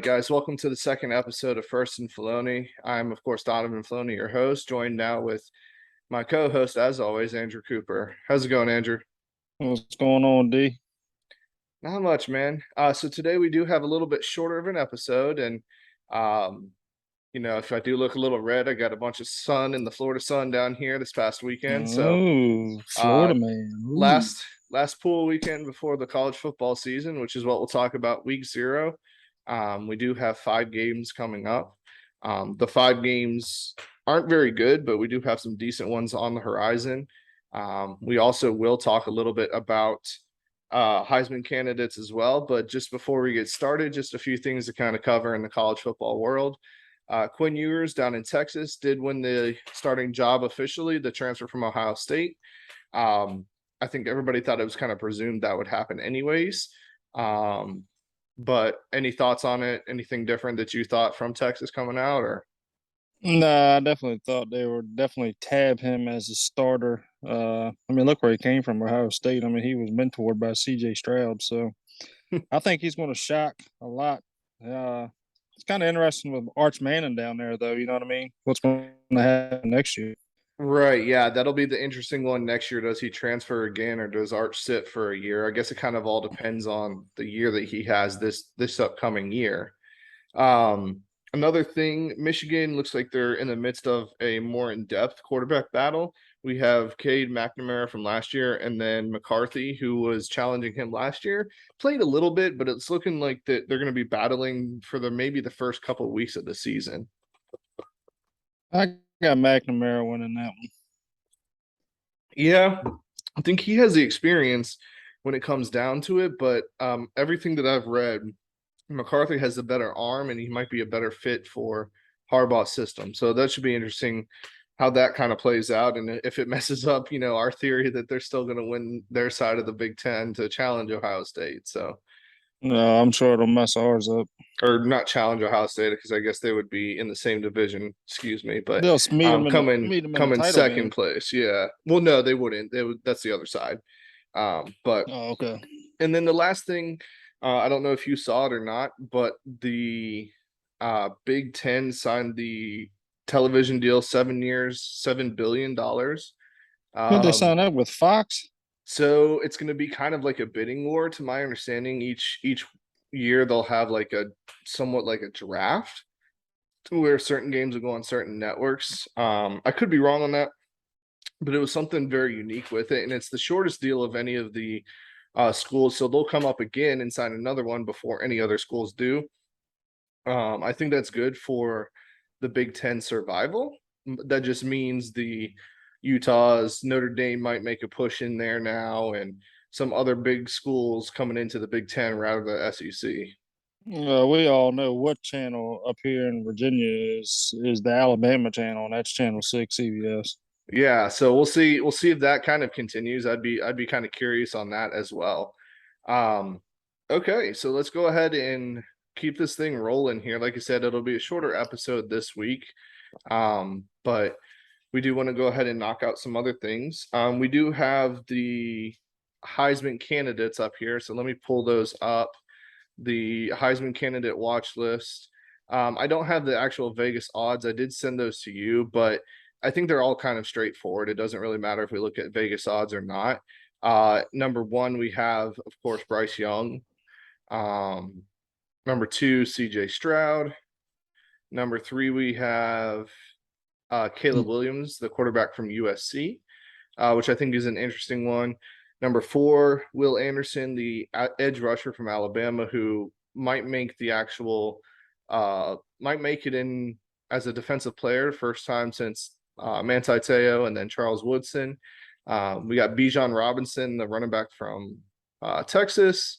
right, guys, welcome to the second episode of First and Faloney. I'm, of course, Donovan Faloney, your host, joined now with my co-host, as always, Andrew Cooper. How's it going, Andrew? What's going on, D? Not much, man. So today we do have a little bit shorter of an episode, and um, if I do look a little red, I got a bunch of sun in the Florida sun down here this past weekend. So, Oh, uh, Florida man. Ooh. last pool weekend before the college football season, which is what we'll talk about week 0. We do have 5 games coming up. The 5 games aren't very good, but we do have some decent ones on the horizon. We also will talk a little bit about Heisman candidates as well. But just before we get started, just a few things to kind of cover in the college football world. Quinn Ewers down in Texas did win the starting job officially, the transfer from Ohio State. I think everybody thought it was kind of presumed that would happen anyways. But any thoughts on it? Anything different that you thought from Texas coming out, or? Nah, I definitely thought they would definitely tab him as a starter. Look where he came from, Ohio State. He was mentored by C.J. Stroud, so I think he's going to shock a lot. It's kind of interesting with Arch Manning down there, though. You know what I mean? What's going to happen next year? Right, yeah, that'll be the interesting one next year. Does he transfer again, or does Arch sit for a year? I guess it kind of all depends on the year that he has this upcoming year. Another thing, Michigan looks like they're in the midst of a more in-depth quarterback battle. We have Cade McNamara from last year, and then McCarthy, who was challenging him last year, played a little bit, but it's looking like that they're going to be battling for maybe the first couple of weeks of the season. I got McNamara winning that one. Yeah, I think he has the experience when it comes down to it, but everything that I've read, McCarthy has a better arm and he might be a better fit for Harbaugh's system. So that should be interesting how that kind of plays out. And if it messes up, our theory that they're still going to win their side of the Big Ten to challenge Ohio State. So, No, I'm sure it'll mess ours up. or not challenge Ohio State because I guess they would be in the same division. Excuse me, but They'll meet him in the coming meet him in the coming title second game. place. Yeah. Well, no, they wouldn't. They would. That's the other side. But Oh, okay. and then the last thing, I don't know if you saw it or not, but the Big Ten signed the television deal, 7 years, $7 billion. Did they Um, sign up with Fox? so it's going to be kind of like a bidding war, to my understanding. Each year they'll have like a somewhat like a draft to where certain games will go on certain networks. I could be wrong on that, but it was something very unique with it, and it's the shortest deal of any of the schools. So they'll come up again and sign another one before any other schools do. I think that's good for the Big Ten survival. That just means the Utahs, Notre Dame might make a push in there now, and some other big schools coming into the Big Ten rather than the SEC. We all know what channel up here in Virginia is the Alabama channel, and that's Channel 6 CBS. Yeah, so we'll see. We'll see if that kind of continues. I'd be kind of curious on that as well. Um, okay, so let's go ahead and keep this thing rolling here. Like I said, it'll be a shorter episode this week. But we do want to go ahead and knock out some other things. We do have the Heisman candidates up here, so let me pull those up. The Heisman candidate watch list. I don't have the actual Vegas odds. I did send those to you, but I think they're all kind of straightforward. It doesn't really matter if we look at Vegas odds or not. Number 1, we have, of course, Bryce Young. Um, number 2, CJ Stroud. Number 3, we have Caleb Williams, the quarterback from USC, which I think is an interesting one. Number 4, Will Anderson, the edge rusher from Alabama, who might make might make it in as a defensive player, first time since Manti Te'o and then Charles Woodson. We got Bijan Robinson, the running back from Texas.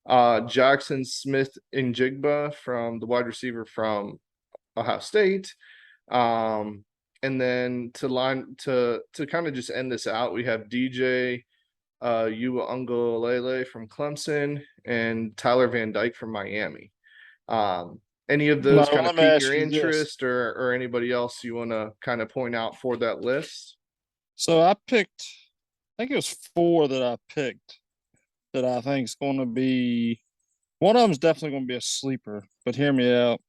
Jackson Smith Njigba from the wide receiver from Ohio State. And then to kind of just end this out, we have DJ Uiagalelei from Clemson and Tyler Van Dyke from Miami. Any of those Now, kind let of me pique ask your you this. interest, or anybody else you want to kind of point out for that list? So I think it was 4 that I picked that I think is going to be One of them's definitely going to be a sleeper, but hear me out.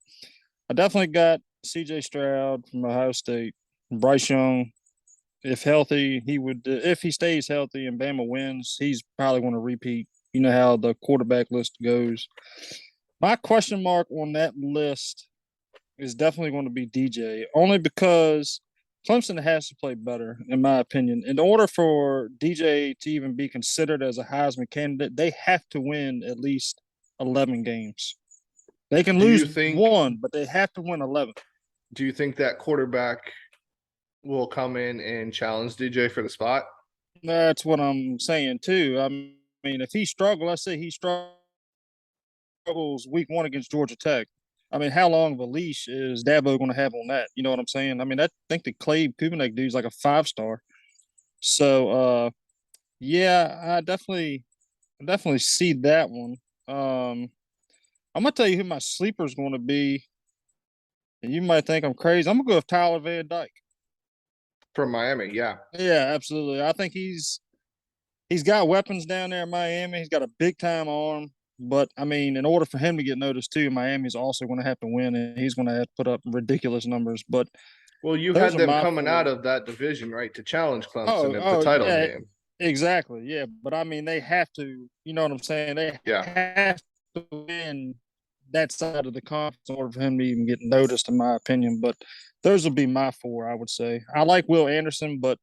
I definitely got C.J. Stroud from Ohio State, Bryce Young. If healthy, he would. If he stays healthy and Bama wins, he's probably going to repeat. You know how the quarterback list goes. My question mark on that list is definitely going to be DJ, only because Clemson has to play better, in my opinion. In order for DJ to even be considered as a Heisman candidate, they have to win at least 11 games. They can Do you lose think one, but they have to win 11. do you think that quarterback will come in and challenge DJ for the spot? That's what I'm saying too. I mean, if he struggles, let's say he struggles week one against Georgia Tech. I mean, how long of a leash is Dabo going to have on that? You know what I'm saying? I mean, I think the Clay Kubinek dude's like a 5-star. So, yeah, I definitely see that one. I'm gonna tell you who my sleeper is going to be, and you might think I'm crazy. I'm gonna go with Tyler Van Dyke. From Miami, yeah. Yeah, absolutely. I think he's got weapons down there in Miami. He's got a big time arm. But I mean, in order for him to get noticed too, Miami's also going to have to win, and he's going to have to put up ridiculous numbers. But Well, you those had are them my coming out four. of that division, right, to challenge Clemson Oh, at the oh title yeah, game. exactly. Yeah, but I mean, they have to. You know what I'm saying? They Yeah. have to win that side of the conference in order for him to even get noticed, in my opinion. But those would be my four. I would say I like Will Anderson, but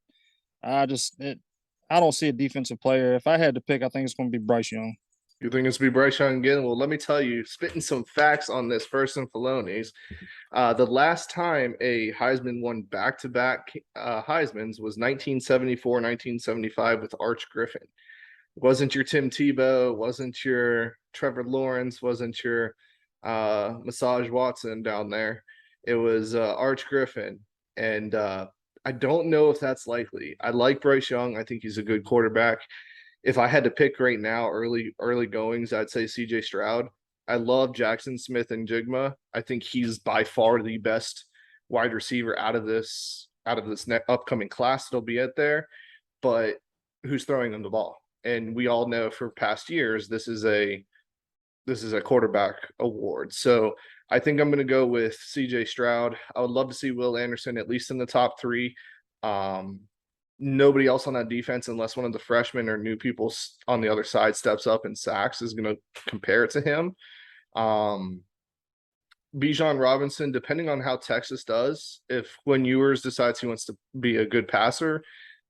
I don't see a defensive player. If I had to pick, I think it's going to be Bryce Young. You think it's gonna be Bryce Young again? Well, let me tell you, spitting some facts on this first and Faloney's. The last time a Heisman won back-to-back Heisman's was 1974, 1975 with Arch Griffin. Wasn't your Tim Tebow, wasn't your Trevor Lawrence, wasn't your Massage Watson down there. It was Arch Griffin. And I don't know if that's likely. I like Bryce Young. I think he's a good quarterback. If I had to pick right now, early goings, I'd say CJ Stroud. I love Jackson Smith and Jigma. I think he's by far the best wide receiver out of this upcoming class that'll be out there. But who's throwing them the ball? And we all know for past years this is a quarterback award. So I think I'm going to go with CJ Stroud. I would love to see Will Anderson at least in the top three. Um, Nobody else on that defense, unless one of the freshmen or new people on the other side steps up and sacks, is going to compare it to him. Um, Bijan Robinson, depending on how Texas does, if Quinn Ewers decides he wants to be a good passer,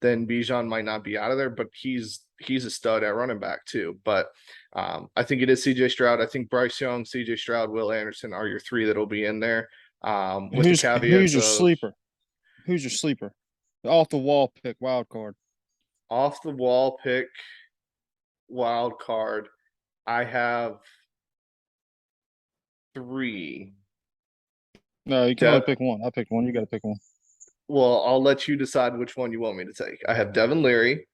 then Bijan might not be out of there, but he's a stud at running back too. But I think it is CJ Stroud. I think Bryce Young, CJ Stroud, Will Anderson are your three that'll be in there. With the Who's caveats your of sleeper? Who's your sleeper? Off the wall pick, wild card. off the wall pick, wild card. I have three. No, you can only De- pick one. I picked one. You got to pick one. well, I'll let you decide which one you want me to take. I have Devin Leary.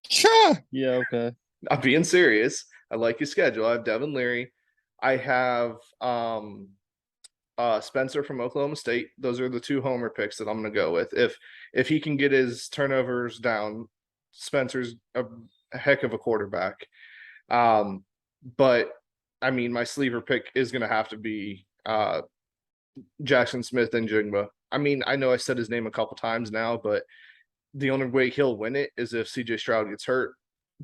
Sure. Yeah. Okay. I'm being serious. I like your schedule. I have Devin Leary. I have Spencer from Oklahoma State. Those are the two homer picks that I'm gonna go with. If he can get his turnovers down, Spencer's a heck of a quarterback. But I mean my sleeper pick is gonna have to be Jackson Smith and Jigba. I mean, I know I said his name a couple times now, but the only way he'll win it is if CJ Stroud gets hurt.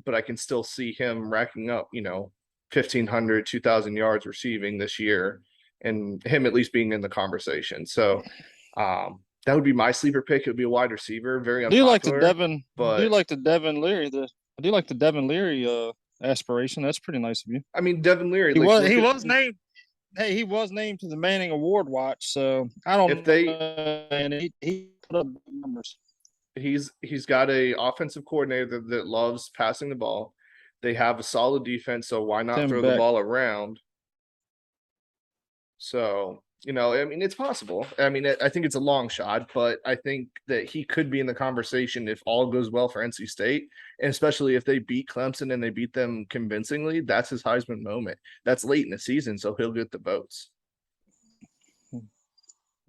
But I can still see him racking up, 1,500, 2,000 yards receiving this year and him at least being in the conversation. So that would be my sleeper pick. It would be a wide receiver, very Do you like the unpopular, Devin? Do you but like the Devin Leary? I do like the Devin Leary aspiration. That's pretty nice of you. I mean, Devin Leary, He like, was look he at was named. Hey, he was named to the Manning Award watch. So I don't if know, they and he put up big numbers. he's got a offensive coordinator that loves passing the ball. They have a solid defense, so why not Tim throw the Beck. ball around? So, I mean, it's possible. I mean, I think it's a long shot, but I think that he could be in the conversation if all goes well for NC State, and especially if they beat Clemson and they beat them convincingly. That's his Heisman moment. That's late in the season, so he'll get the votes.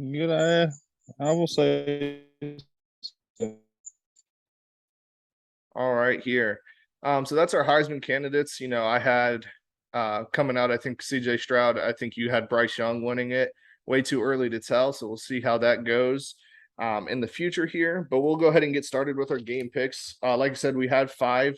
Good. I will say. All right, here. So that's our Heisman candidates. I had coming out. I think CJ Stroud, I think you had Bryce Young winning it. Way too early to tell. So we'll see how that goes in the future here. But we'll go ahead and get started with our game picks. Like I said, we had 5.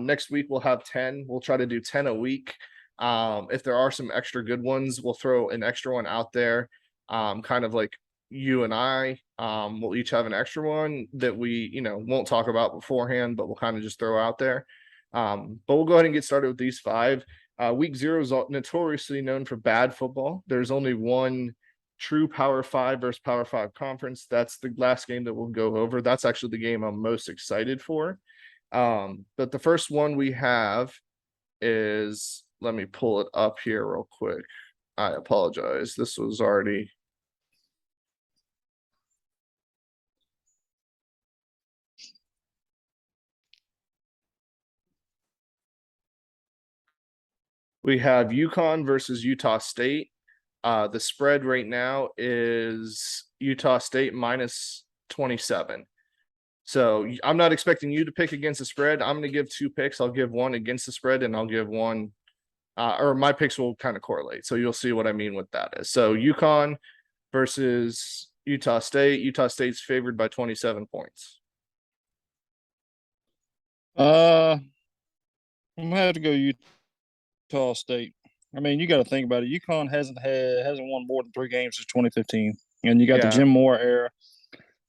Next week we'll have 10. We'll try to do 10 a week. If there are some extra good ones, we'll throw an extra one out there. Kind of like you and I, will each have an extra one that we, won't talk about beforehand, but we'll kind of just throw out there. But we'll go ahead and get started with these 5. Week 0 is notoriously known for bad football. There's only one true Power 5 versus Power 5 conference. That's the last game that we'll go over. That's actually the game I'm most excited for. But the first one we have is, let me pull it up here real quick. I apologize. This was already. We have UConn versus Utah State. The spread right now is Utah State minus 27. So I'm not expecting you to pick against the spread. I'm going to give 2 picks. I'll give one against the spread, and I'll give one, or my picks will kind of correlate. So you'll see what I mean with that is. So UConn versus Utah State. Utah State's favored by 27 points. I'm gonna have to go Utah State. I mean, you got to think about it. UConn hasn't won more than 3 games since 2015, and you got the Jim Moore era.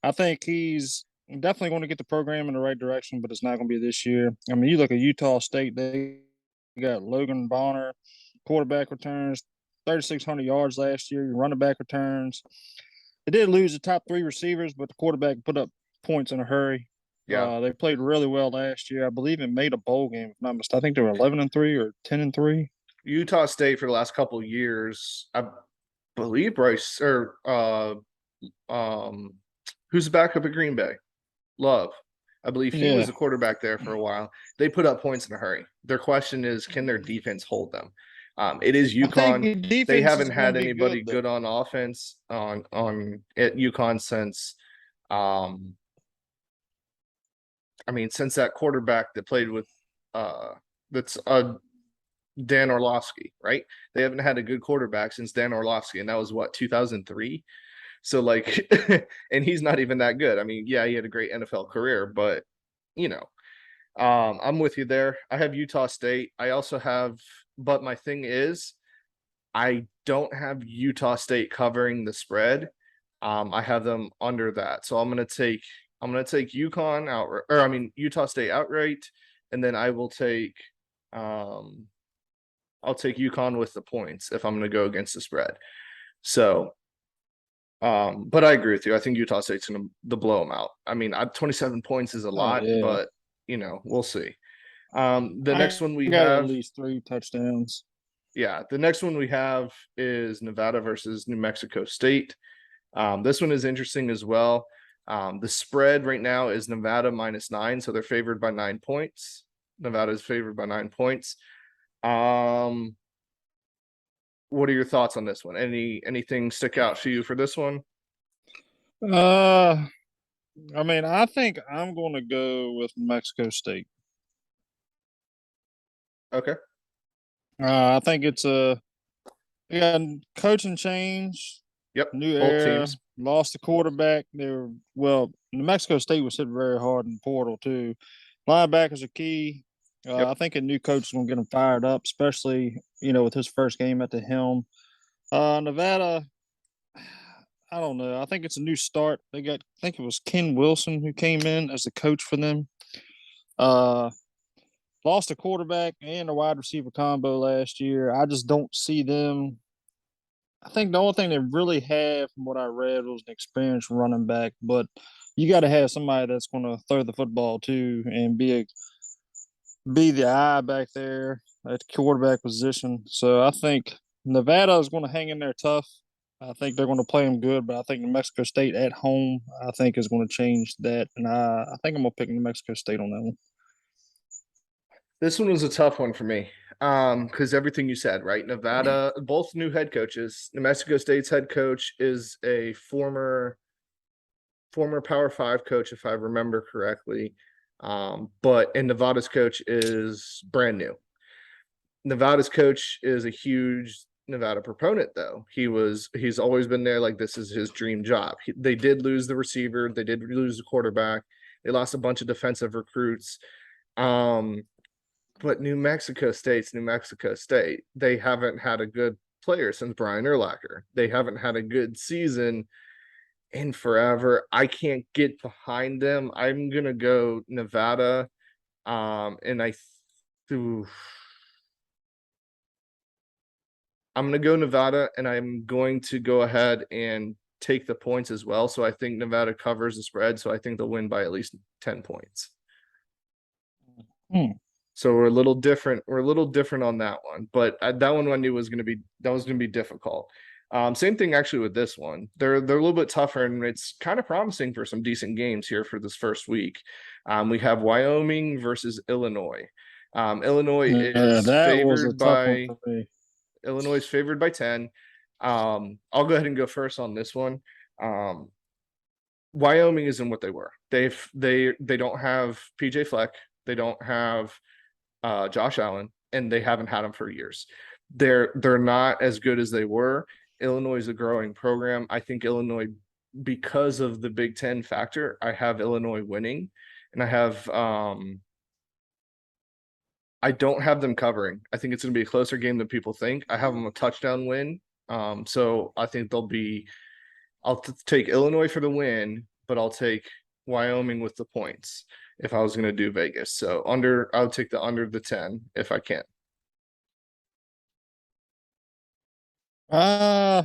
I think he's definitely going to get the program in the right direction, but it's not going to be this year. I mean, you look at Utah State; they got Logan Bonner, quarterback returns 3,600 yards last year. Running back returns. They did lose the top 3 receivers, but the quarterback put up points in a hurry. Yeah, they played really well last year. I believe it made a bowl game. If not mistaken, I think they were 11-3 or 10-3. Utah State for the last couple of years, I believe Bryce or who's the backup at Green Bay? Love. I believe he was the quarterback there for a while. They put up points in a hurry. Their question is, can their defense hold them? It is UConn. They haven't had anybody good on offense on at UConn since since that quarterback that played with that's Dan Orlovsky, right? They haven't had a good quarterback since Dan Orlovsky, and that was what, 2003. So like, and he's not even that good. I mean, yeah, he had a great NFL career, but I'm with you there. I have Utah State. I also have, but my thing is, I don't have Utah State covering the spread. I have them under that, so I'm gonna take UConn outright, or Utah State outright, and then I will take I'll take UConn with the points if I'm going to go against the spread. So, but I agree with you. I think Utah State's going to blow them out. I mean, 27 points is a lot, but we'll see. The next one we have at least 3 touchdowns. Yeah, the next one we have is Nevada versus New Mexico State. This one is interesting as well. The spread right now is Nevada -9, so they're favored by 9 points. Nevada is favored by 9 points. What are your thoughts on this one? Anything stick out to you for this one? I think I'm going to go with New Mexico State. Okay. I think it's a coaching change. Yep. New Both era. teams Lost the quarterback. New Mexico State was hit very hard in the portal too. Linebackers are key. I think a new coach is going to get them fired up, especially with his first game at the helm. Nevada, I don't know. I think it's a new start. I think it was Ken Wilson who came in as the coach for them. Lost a quarterback and a wide receiver combo last year. I just don't see them. I think the only thing they really have, from what I read, was an experienced running back. But you got to have somebody that's going to throw the football too and be the eye back there at the quarterback position. So I think Nevada is going to hang in there tough. I think they're going to play them good, but I think New Mexico State at home, I think, is going to change that. And I think I'm going to pick New Mexico State on that one. This one was a tough one for me. Because everything you said, right? Nevada, both new head coaches. New Mexico State's head coach is a former Power 5 coach, if I remember correctly. But Nevada's coach is brand new. Nevada's coach is a huge Nevada proponent, though. He's always been there like this is his dream job. They did lose the receiver, they did lose the quarterback, they lost a bunch of defensive recruits. Um, but New Mexico State's New Mexico State. They haven't had a good player since Brian Urlacher. They haven't had a good season in forever. I can't get behind them. I'm gonna go Nevada. And oof. I'm gonna go Nevada, and I'm going to go ahead and take the points as well. So I think Nevada covers the spread. So I think they'll win by at least 10 points. Hmm. So we're a little different. We're a little different on that one, but that one I knew was going to be difficult. Same thing actually with this one. They're a little bit tougher, and it's kind of promising for some decent games here for this first week. We have Wyoming versus Illinois. Illinois Yeah, is that was a favored tough one by for me. Illinois is favored by 10. I'll go ahead and go first on this one. Wyoming isn't what they were. They don't have PJ Fleck. They don't have Josh Allen, and they haven't had him for years. They're not as good as they were. Illinois is a growing program. I think Illinois, because of the Big Ten factor, I have Illinois winning, and I don't have them covering. I think it's going to be a closer game than people think. I have them a touchdown win. So I think I'll take Illinois for the win, but I'll take Wyoming with the points if I was going to do Vegas. So I would take the under the 10 if I can. Uh,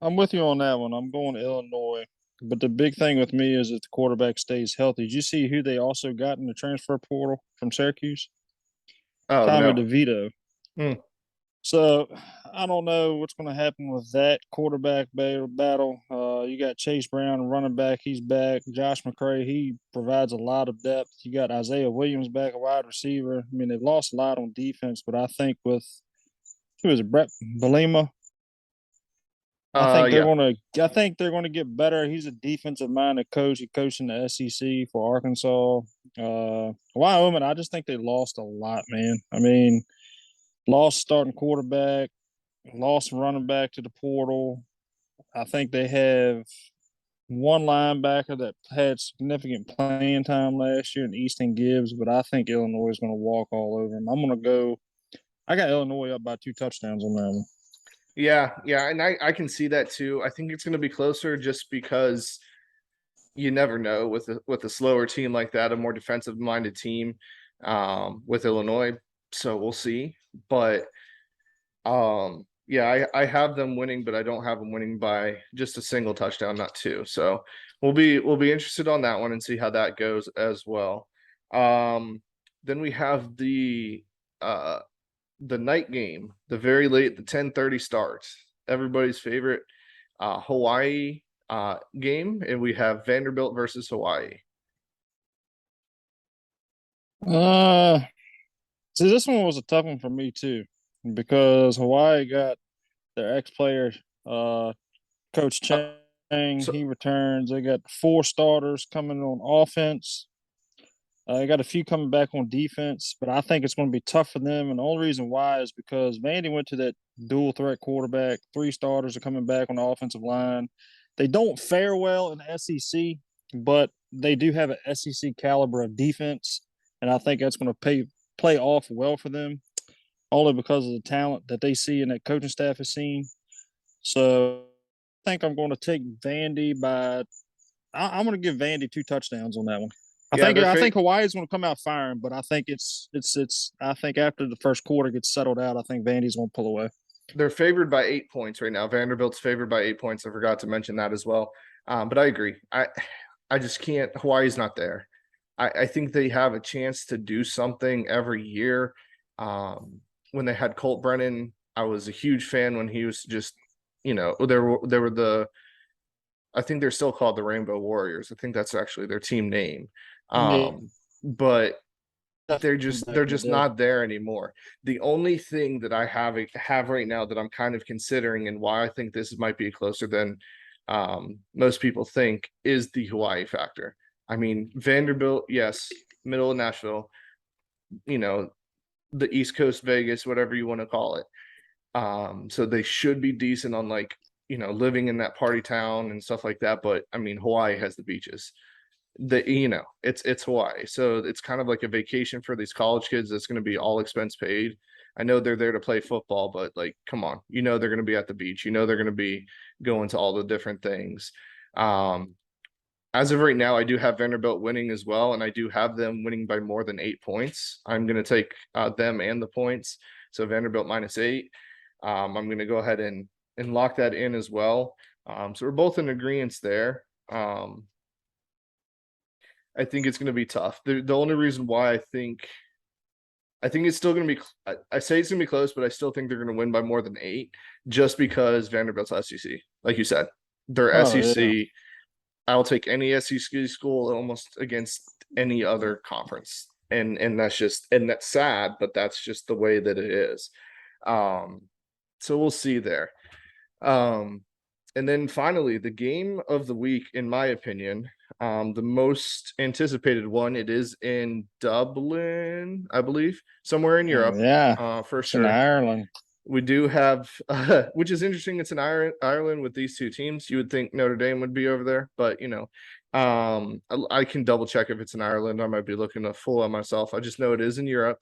I'm with you on that one. I'm going to Illinois. But the big thing with me is if the quarterback stays healthy. Did you see who they also got in the transfer portal from Syracuse? Oh Tommy no. DeVito. Hmm. So I don't know what's going to happen with that quarterback battle. You got Chase Brown, running back. He's back. Josh McCray, he provides a lot of depth. You got Isaiah Williams back, a wide receiver. I mean, they've lost a lot on defense, but I think with who is it, Brett Belima? Yeah. I think they're gonna get better. He's a defensive minded coach. He coached in the SEC for Arkansas. Wyoming, I just think they lost a lot, man. I mean, lost starting quarterback, lost running back to the portal. I think they have one linebacker that had significant playing time last year in Easton Gibbs, but I think Illinois is going to walk all over them. I'm going to go. I got Illinois up by 2 touchdowns on that one. Yeah, and I can see that too. I think it's going to be closer just because you never know with a slower team like that, a more defensive minded team with Illinois. So we'll see. But yeah, I have them winning, but I don't have them winning by just a single touchdown, not two. So we'll be interested on that one and see how that goes as well. Then we have the night game, the very late, the 10:30 start. Everybody's favorite Hawaii game, and we have Vanderbilt versus Hawaii. Uh, See, this one was a tough one for me too, because Hawaii got their ex-player, uh, Coach Uh, Chang. so He returns. They got 4 starters coming on offense. They got a few coming back on defense, but I think it's going to be tough for them. And the only reason why is because Vandy went to that dual threat quarterback. 3 starters are coming back on the offensive line. They don't fare well in the SEC, but they do have an SEC caliber of defense, and I think that's going to play off well for them, only because of the talent that they see and that coaching staff has seen. So I think I'm going to take Vandy by. I'm going to give Vandy 2 touchdowns on that one. yeah, I think Hawaii is going to come out firing, but I think it's. I think after the first quarter gets settled out, I think Vandy's going to pull away. they're favored by 8 points right now. Vanderbilt's favored by 8 points. I forgot to mention that as well. But I agree. I just can't. Hawaii's not there. I think they have a chance to do something every year. When they had Colt Brennan, I was a huge fan when he was just, there were I think they're still called the Rainbow Warriors. I think that's actually their team name. Yeah, But back they're in the just day. not there anymore. The only thing that I have right now that I'm kind of considering and why I think this might be closer than most people think is the Hawaii factor. I mean, Vanderbilt, yes, middle of Nashville, you know, the East Coast Vegas, whatever you want to call it. So they should be decent on like, living in that party town and stuff like that. But I mean, Hawaii has the beaches. It's Hawaii. So it's kind of like a vacation for these college kids that's going to be all expense paid. I know they're there to play football, but like, come on, they're going to be at the beach. They're going to be going to all the different things. Um, as of right now, I do have Vanderbilt winning as well, and I do have them winning by more than 8 points. I'm going to take them and the points. So Vanderbilt -8. I'm going to go ahead and lock that in as well. So we're both in agreement there. I think it's going to be tough. The only reason why I think it's still going to be. I say it's going to be close, but I still think they're going to win by more than 8, just because Vanderbilt's SEC, like you said, they're Oh yeah. SEC. I'll take any SEC school almost against any other conference, and that's sad, but that's just the way that it is. Um, so we'll see there. Um, and then finally, the game of the week, in my opinion, the most anticipated one. It is in Dublin, I believe, somewhere in Oh Europe, yeah. for It's in sure. Ireland. We do have, which is interesting. It's in Ireland with these two teams. You would think Notre Dame would be over there, but I can double check if it's in Ireland. I might be looking to fool on myself. I just know it is in Europe.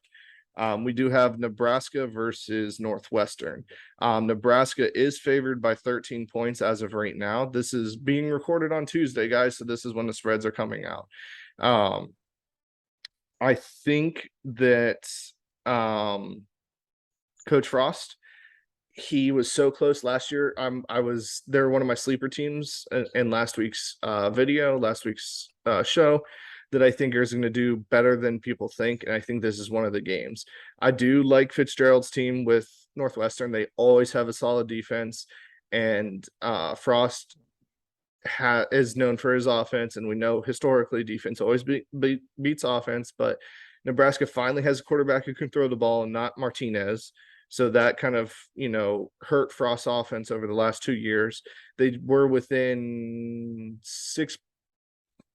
We do have Nebraska versus Northwestern. Nebraska is favored by 13 points as of right now. This is being recorded on Tuesday, guys, so this is when the spreads are coming out. I think that Coach Frost, he was so close last year. They're one of my sleeper teams in last week's last week's show, that I think is going to do better than people think, and I think this is one of the games. I do like Fitzgerald's team with Northwestern. They always have a solid defense, and Frost is known for his offense, and we know historically defense always beats offense. But Nebraska finally has a quarterback who can throw the ball, and not Martinez. So that kind of, hurt Frost's offense over the last 2 years. They were within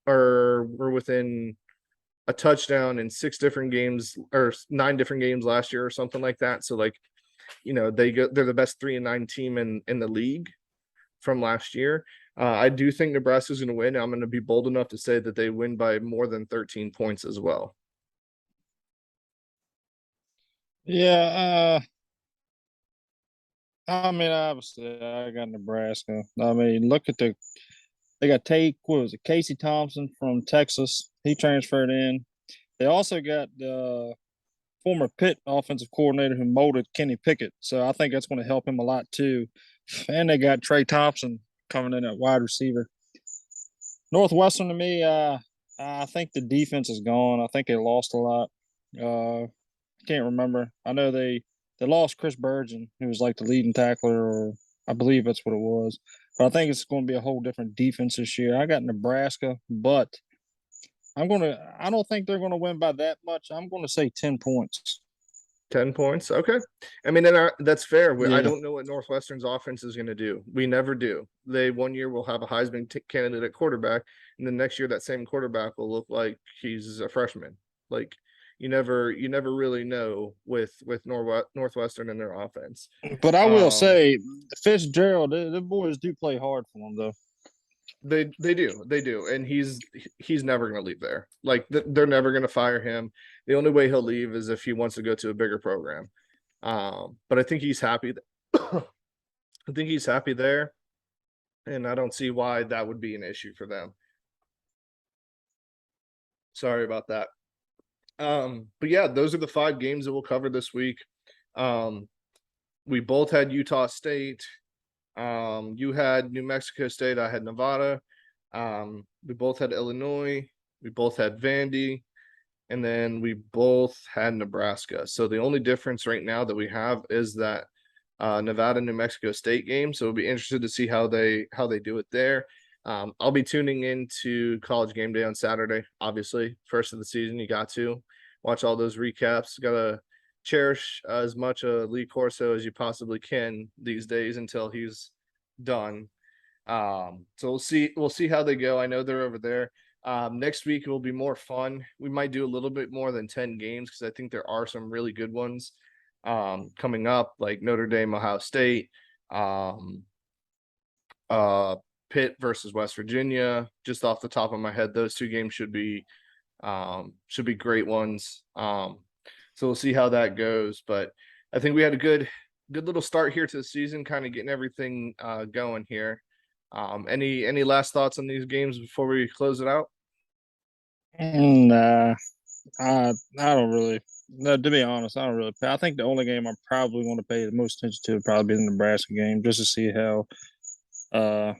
within a touchdown in 6 different games, or 9 different games last year or something like that. So like, they're the best 3-9 team in the league from last year. I do think Nebraska's going to win. I'm going to be bold enough to say that they win by more than 13 points as well. Yeah. I mean, obviously, I got Nebraska. I mean, look at they got what was it, Casey Thompson from Texas. He transferred in. They also got the former Pitt offensive coordinator who molded Kenny Pickett. So I think that's going to help him a lot too. And they got Trey Thompson coming in at wide receiver. Northwestern to me, I think the defense is gone. I think they lost a lot. Uh, can't remember. I know they lost Chris Burgeon, who was like the leading tackler, or I believe that's what it was. But I think it's going to be a whole different defense this year. I got Nebraska, but I don't think they're gonna win by that much. I'm gonna say 10 points. 10 points. Okay. I mean, that's fair. I Yeah. don't know what Northwestern's offense is going to do. We never do. They one year will have a Heisman candidate at quarterback, and the next year that same quarterback will look like he's a freshman. Like, you never really know with Northwestern and their offense. But I will Um, say Fitzgerald, the boys do play hard for him though. they do, and he's never going to leave there. Like, they're never going to fire him. The only way he'll leave is if he wants to go to a bigger program. But I think he's happy. I think he's happy there, and I don't see why that would be an issue for them. Sorry about that. But yeah, those are the 5 games that we'll cover this week. We both had Utah State. You had New Mexico State. I had Nevada. We both had Illinois. We both had Vandy, and then we both had Nebraska. So the only difference right now that we have is that Nevada New Mexico State game. So we'll be interested to see how they do it there. I'll be tuning into College Game Day on Saturday. Obviously, first of the season, you got to watch all those recaps. Got to cherish as much Lee Corso as you possibly can these days until he's done. So we'll see how they go. I know they're over there. Next week it will be more fun. We might do a little bit more than 10 games because I think there are some really good ones coming up, like Notre Dame, Ohio State, um, uh, Pitt versus West Virginia. Just off the top of my head, those two games should be great ones. So we'll see how that goes. But I think we had a good little start here to the season, kind of getting everything going here. Any last thoughts on these games before we close it out? Nah, I don't really. No, to be honest, I don't really. I think the only game I probably want to pay the most attention to would probably be the Nebraska game, just to see uh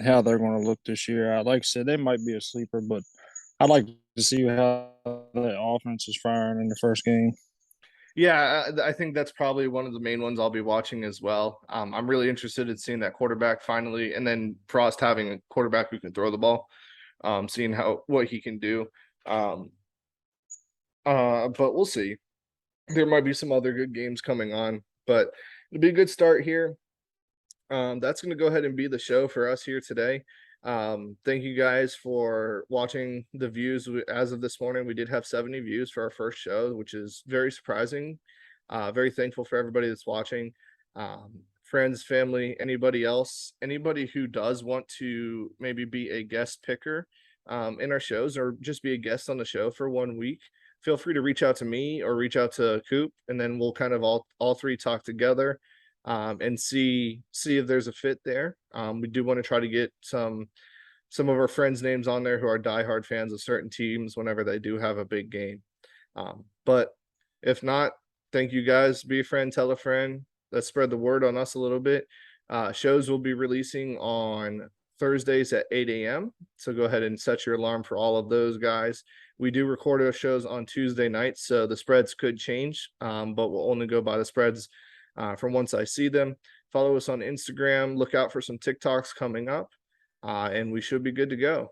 how they're going to look this year. Like I said, they might be a sleeper, but I'd like to see how the offense is firing in the first game. Yeah, I think that's probably one of the main ones I'll be watching as well. I'm really interested in seeing that quarterback finally, and then Frost having a quarterback who can throw the ball, seeing what he can do. Um, but we'll see. There might be some other good games coming on, but it'll be a good start here. That's going to go ahead and be the show for us here today. Thank you guys for watching the views. As of this morning, we did have 70 views for our first show, which is very surprising. Very thankful for everybody that's watching. Friends, family, anybody else, anybody who does want to maybe be a guest picker in our shows or just be a guest on the show for 1 week, feel free to reach out to me or reach out to Coop, and then we'll kind of all three talk together and see if there's a fit there. We do want to try to get some of our friends' names on there who are diehard fans of certain teams whenever they do have a big game. But if not, thank you guys. Be a friend, tell a friend. Let's spread the word on us a little bit. Shows will be releasing on Thursdays at 8 a.m. So go ahead and set your alarm for all of those guys. We do record our shows on Tuesday nights, so the spreads could change, but we'll only go by the spreads from once I see them. Follow us on Instagram. Look out for some TikToks coming up, and we should be good to go.